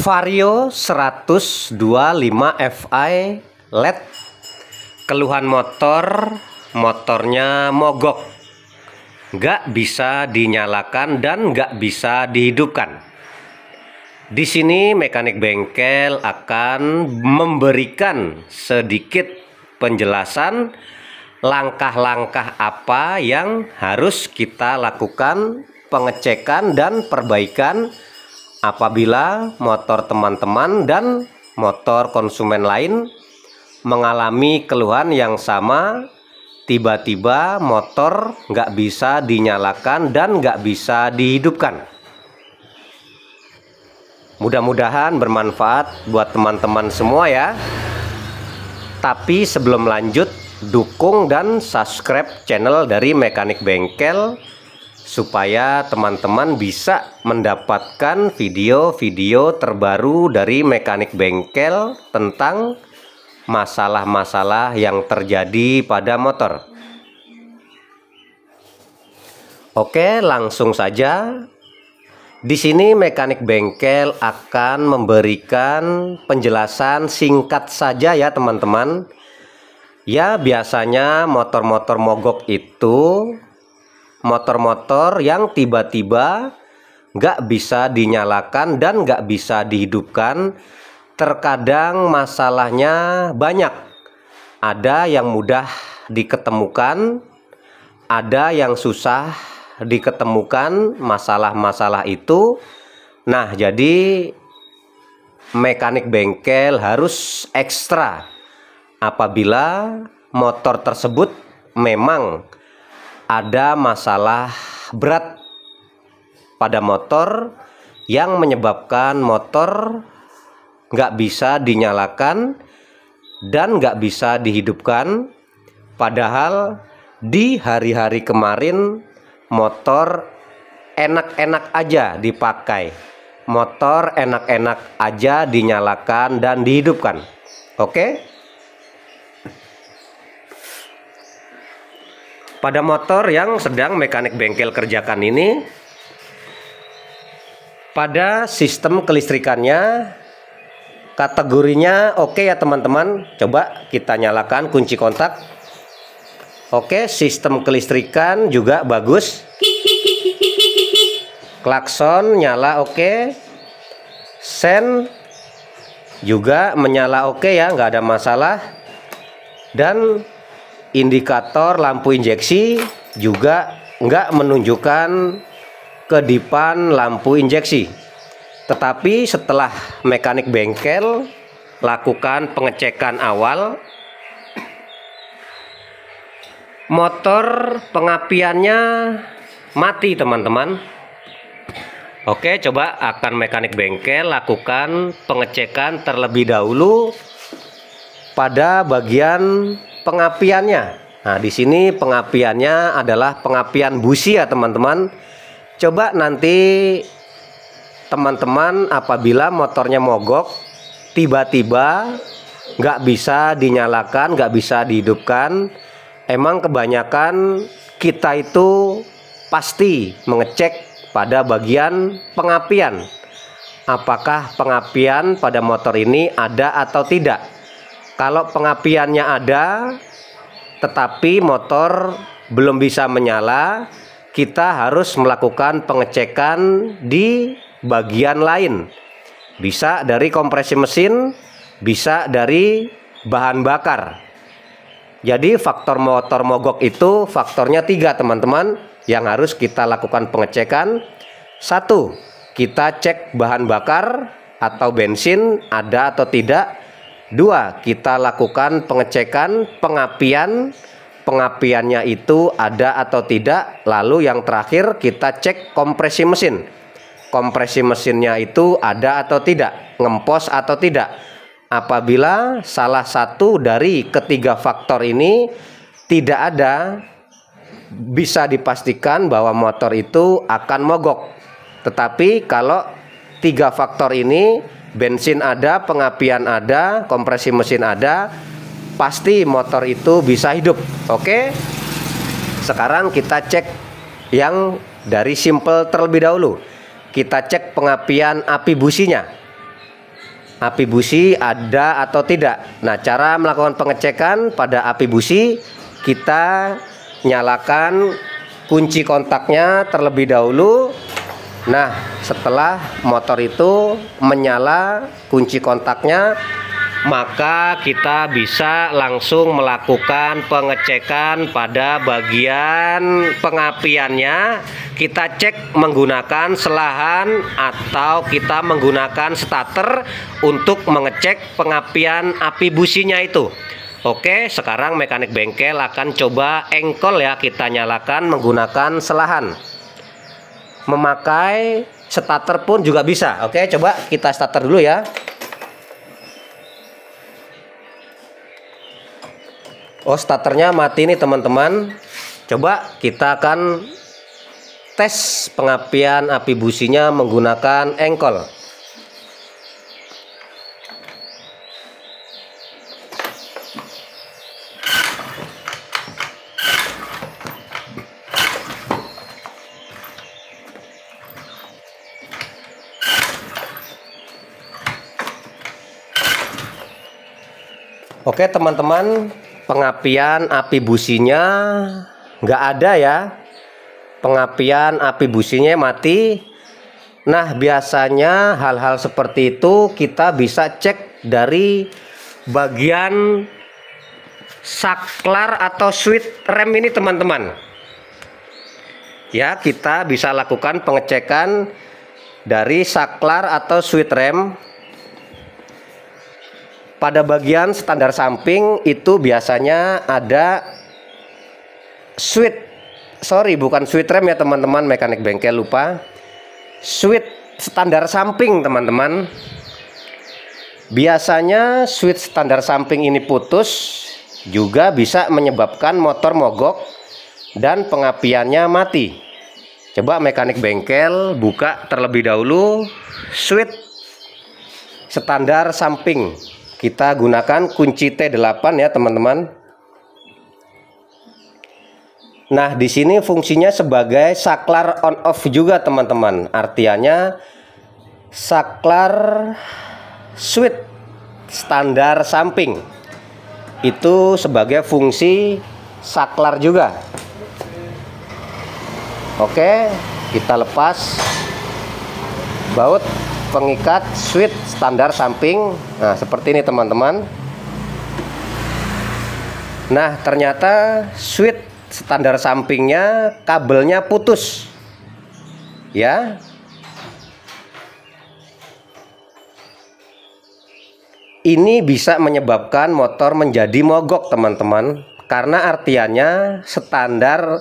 Vario 125 Fi LED. Keluhan motornya mogok, nggak bisa dinyalakan dan nggak bisa dihidupkan. Di sini mekanik bengkel akan memberikan sedikit penjelasan langkah-langkah apa yang harus kita lakukan pengecekan dan perbaikan apabila motor teman-teman dan motor konsumen lain mengalami keluhan yang sama, tiba-tiba motor nggak bisa dinyalakan dan nggak bisa dihidupkan. Mudah-mudahan bermanfaat buat teman-teman semua ya. Tapi sebelum lanjut, dukung dan subscribe channel dari Mekanik Bengkel supaya teman-teman bisa mendapatkan video-video terbaru dari Mekanik Bengkel tentang masalah-masalah yang terjadi pada motor. Oke, langsung saja. Di sini mekanik bengkel akan memberikan penjelasan singkat saja ya teman-teman. Ya, biasanya motor-motor mogok itu motor-motor yang tiba-tiba nggak bisa dinyalakan dan nggak bisa dihidupkan. Terkadang masalahnya banyak. Ada yang mudah diketemukan, ada yang susah diketemukan masalah-masalah itu. Nah, jadi mekanik bengkel harus ekstra apabila motor tersebut memang ada masalah berat pada motor yang menyebabkan motor nggak bisa dinyalakan dan nggak bisa dihidupkan. Padahal di hari-hari kemarin motor enak-enak aja dipakai, motor enak-enak aja dinyalakan dan dihidupkan. Oke, pada motor yang sedang mekanik bengkel kerjakan ini, pada sistem kelistrikannya kategorinya oke ya teman-teman. Coba kita nyalakan kunci kontak. Oke, sistem kelistrikan juga bagus. Klakson nyala oke. Sen juga menyala oke ya, nggak ada masalah. Dan indikator lampu injeksi juga nggak menunjukkan kedipan lampu injeksi. Tetapi setelah mekanik bengkel lakukan pengecekan awal, motor pengapiannya mati teman-teman. Oke, coba akan mekanik bengkel lakukan pengecekan terlebih dahulu pada bagian pengapiannya. Nah, di sini pengapiannya adalah pengapian busi ya teman-teman. Coba nanti teman-teman apabila motornya mogok, tiba-tiba nggak bisa dinyalakan, nggak bisa dihidupkan. Emang kebanyakan kita itu pasti mengecek pada bagian pengapian. Apakah pengapian pada motor ini ada atau tidak? Kalau pengapiannya ada, tetapi motor belum bisa menyala, kita harus melakukan pengecekan di bagian lain. Bisa dari kompresi mesin, bisa dari bahan bakar. Jadi faktor motor mogok itu faktornya 3 teman-teman yang harus kita lakukan pengecekan. 1, kita cek bahan bakar atau bensin ada atau tidak. 2, kita lakukan pengecekan pengapian, pengapiannya itu ada atau tidak. Lalu yang terakhir kita cek kompresi mesin, kompresi mesinnya itu ada atau tidak, ngempos atau tidak. Apabila salah satu dari ketiga faktor ini tidak ada, bisa dipastikan bahwa motor itu akan mogok. Tetapi kalau 3 faktor ini, bensin ada, pengapian ada, kompresi mesin ada, pasti motor itu bisa hidup. Oke, sekarang kita cek yang dari simple terlebih dahulu. Kita cek pengapian api businya. api busi ada atau tidak. Nah, cara melakukan pengecekan pada api busi, kita nyalakan kunci kontaknya terlebih dahulu. Nah, setelah motor itu menyala kunci kontaknya, maka kita bisa langsung melakukan pengecekan pada bagian pengapiannya. Kita cek menggunakan selahan atau kita menggunakan starter untuk mengecek pengapian api businya itu. Oke, sekarang mekanik bengkel akan coba engkol ya, kita nyalakan menggunakan selahan. Memakai starter pun juga bisa. Oke, coba kita starter dulu ya. Oh, starternya mati nih teman-teman. Coba kita akan tes pengapian api businya menggunakan engkol. Oke teman-teman, pengapian api businya nggak ada ya. Pengapian api businya mati. Nah, biasanya hal-hal seperti itu kita bisa cek dari bagian saklar atau switch rem ini teman-teman. Ya, kita bisa lakukan pengecekan dari saklar atau switch rem. Pada bagian standar samping itu biasanya ada bukan switch rem ya teman-teman, mekanik bengkel lupa. Switch standar samping teman-teman. Biasanya switch standar samping ini putus, juga bisa menyebabkan motor mogok dan pengapiannya mati. Coba mekanik bengkel buka terlebih dahulu switch standar samping. Kita gunakan kunci T8 ya teman-teman. Nah, di sini fungsinya sebagai saklar on off juga teman-teman. Artinya saklar switch standar samping itu sebagai fungsi saklar juga. Oke, kita lepas baut pengikat switch standar samping. Nah, seperti ini teman-teman. Nah, ternyata switch standar sampingnya kabelnya putus ya. Ini bisa menyebabkan motor menjadi mogok teman-teman, karena artiannya standar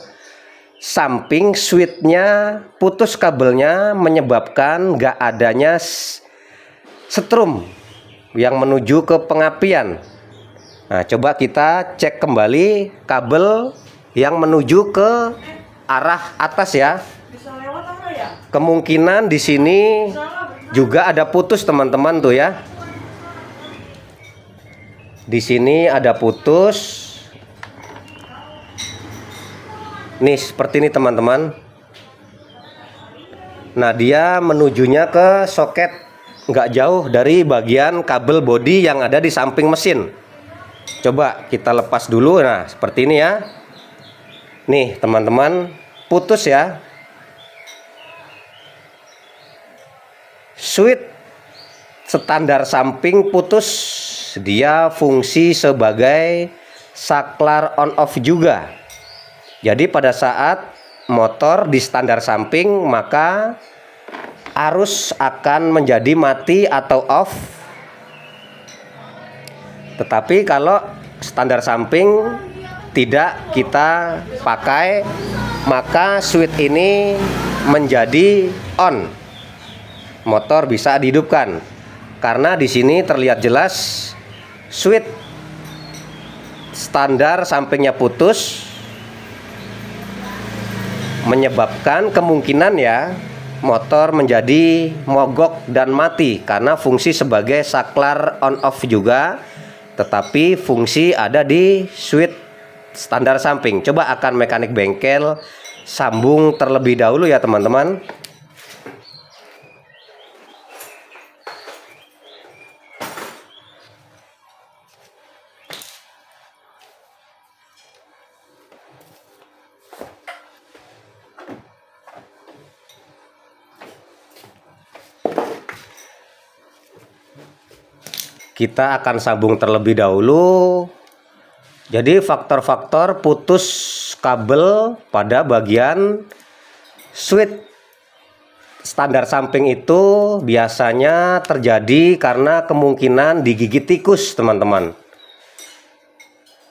samping switchnya putus kabelnya, menyebabkan nggak adanya setrum yang menuju ke pengapian. Nah, coba kita cek kembali kabel yang menuju ke arah atas ya. Kemungkinan di sini juga ada putus teman-teman tuh ya. Di sini ada putus. Nih seperti ini teman-teman. Nah, dia menujunya ke soket nggak jauh dari bagian kabel bodi yang ada di samping mesin. Coba kita lepas dulu. Nah, seperti ini ya. Nih teman-teman, putus ya. Switch standar samping putus. Dia fungsi sebagai saklar on off juga. Jadi pada saat motor di standar samping, maka arus akan menjadi mati atau off. Tetapi kalau standar samping tidak kita pakai, maka switch ini menjadi on. Motor bisa dihidupkan. Karena di sini terlihat jelas switch standar sampingnya putus, menyebabkan kemungkinan ya motor menjadi mogok dan mati, karena fungsi sebagai saklar on off juga, tetapi fungsi ada di switch standar samping. Coba akan mekanik bengkel sambung terlebih dahulu ya teman-teman. kita akan sambung terlebih dahulu. Jadi faktor-faktor putus kabel pada bagian switch standar samping itu biasanya terjadi karena kemungkinan digigit tikus, teman-teman.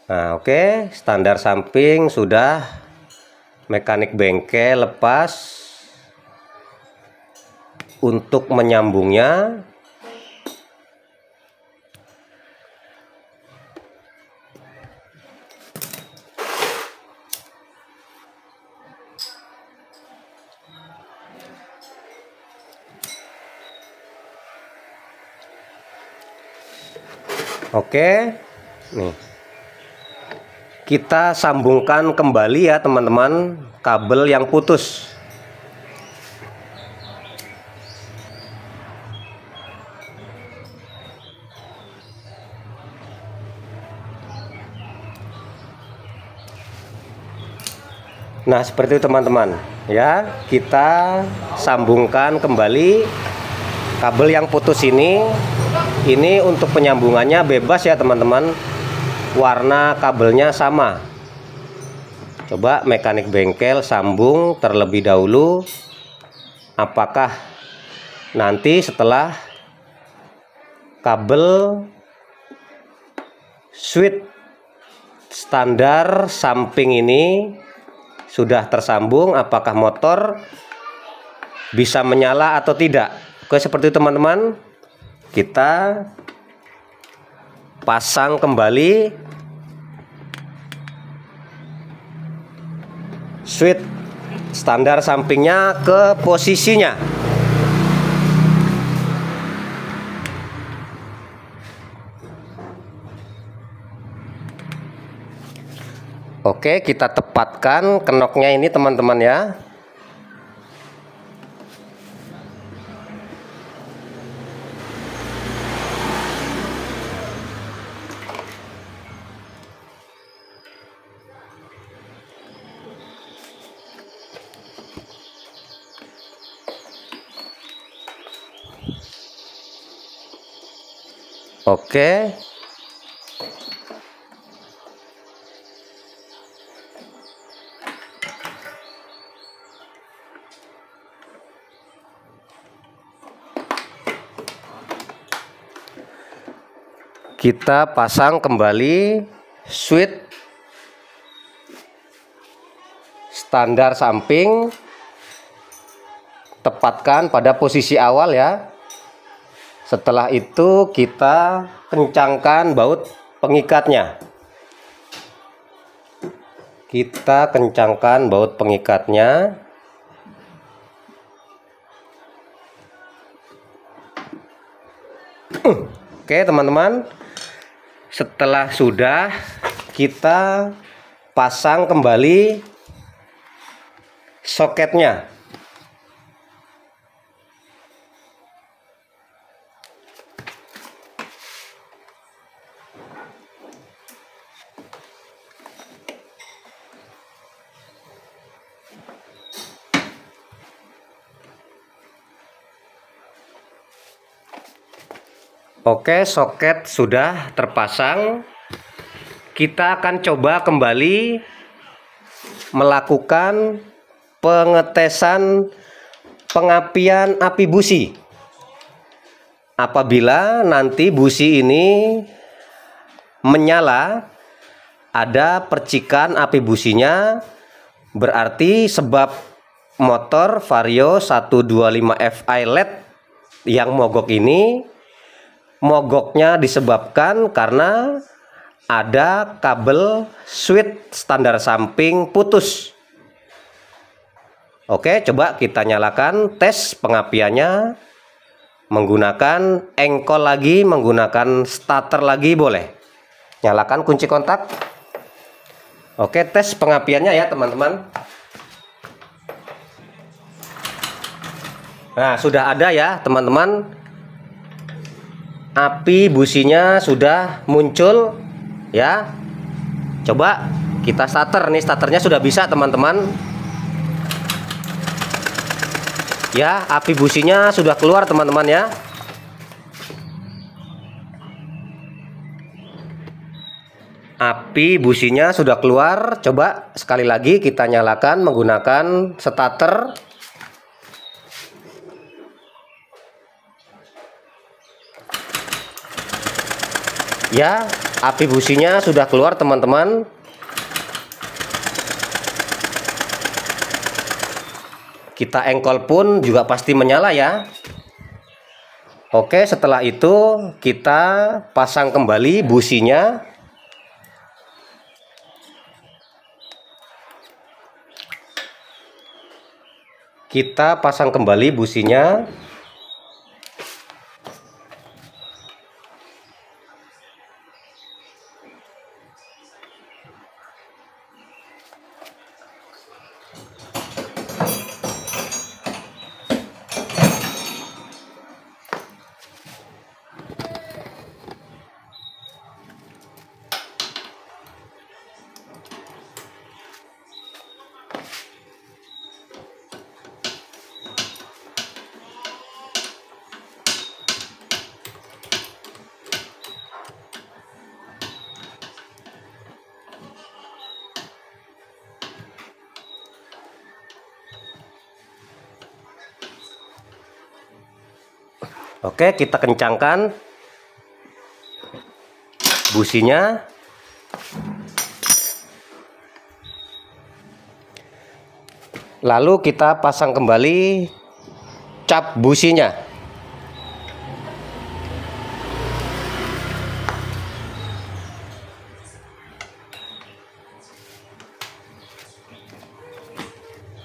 Nah, oke, standar samping sudah, mekanik bengkel lepas. Untuk menyambungnya, oke, nih kita sambungkan kembali ya teman-teman kabel yang putus. Nah, seperti itu teman-teman ya, kita sambungkan kembali kabel yang putus ini. Ini untuk penyambungannya bebas ya teman-teman, warna kabelnya sama. Coba mekanik bengkel sambung terlebih dahulu, apakah nanti setelah kabel switch standar samping ini sudah tersambung, apakah motor bisa menyala atau tidak. Oke, seperti itu teman-teman, kita pasang kembali switch standar sampingnya ke posisinya. Oke, kita tepatkan kenoknya ini teman-teman ya. Oke. Kita pasang kembali switch standar samping, tepatkan pada posisi awal ya. Setelah itu kita kencangkan baut pengikatnya. Kita kencangkan baut pengikatnya. Oke teman-teman, setelah sudah, kita pasang kembali soketnya. Oke, soket sudah terpasang. Kita akan coba kembali melakukan pengetesan pengapian api busi. Apabila nanti busi ini menyala, ada percikan api businya, berarti sebab motor Vario 125 Fi LED yang mogok ini, mogoknya disebabkan karena ada kabel switch standar samping putus. Oke, coba kita nyalakan, tes pengapiannya menggunakan engkol lagi, menggunakan starter lagi boleh. Nyalakan kunci kontak. Oke, tes pengapiannya ya teman-teman. Nah, sudah ada ya teman-teman. Api businya sudah muncul ya. Coba kita starter nih, starternya sudah bisa teman-teman ya. Api businya sudah keluar teman-teman ya. Api businya sudah keluar. Coba sekali lagi kita nyalakan menggunakan starter. Ya, api businya sudah keluar teman-teman. Kita engkol pun juga pasti menyala ya. Oke, setelah itu kita pasang kembali businya. Kita pasang kembali businya. Oke, kita kencangkan businya. Lalu kita pasang kembali cap businya.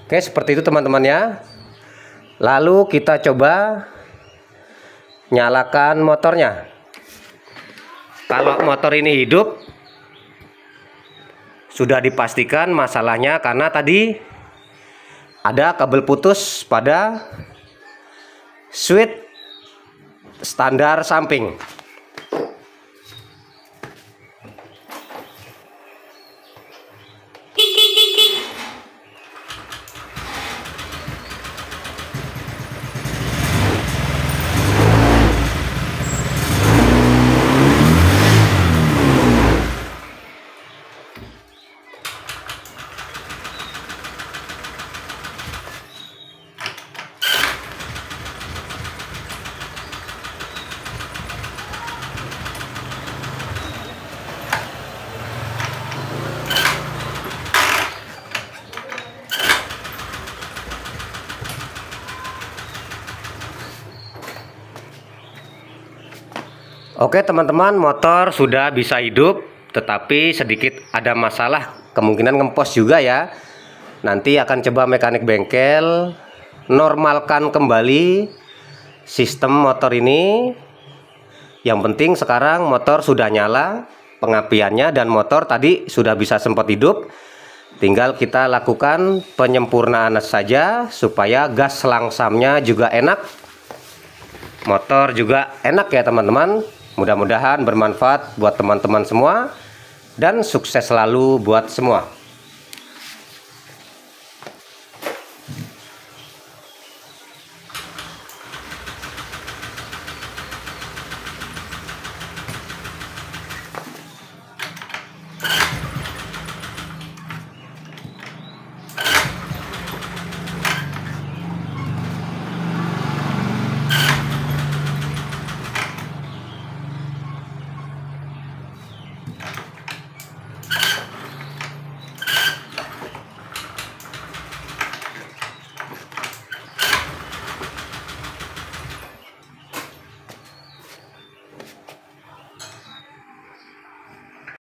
Oke, seperti itu teman-teman ya. Lalu kita coba nyalakan motornya. Kalau motor ini hidup, sudah dipastikan masalahnya karena tadi ada kabel putus pada switch standar samping. Oke teman-teman, motor sudah bisa hidup, tetapi sedikit ada masalah, kemungkinan ngempos juga ya. Nanti akan coba mekanik bengkel normalkan kembali sistem motor ini. Yang penting sekarang motor sudah nyala pengapiannya dan motor tadi sudah bisa sempat hidup. Tinggal kita lakukan penyempurnaan saja supaya gas langsamnya juga enak, motor juga enak ya teman-teman. Mudah-mudahan bermanfaat buat teman-teman semua dan sukses selalu buat semua.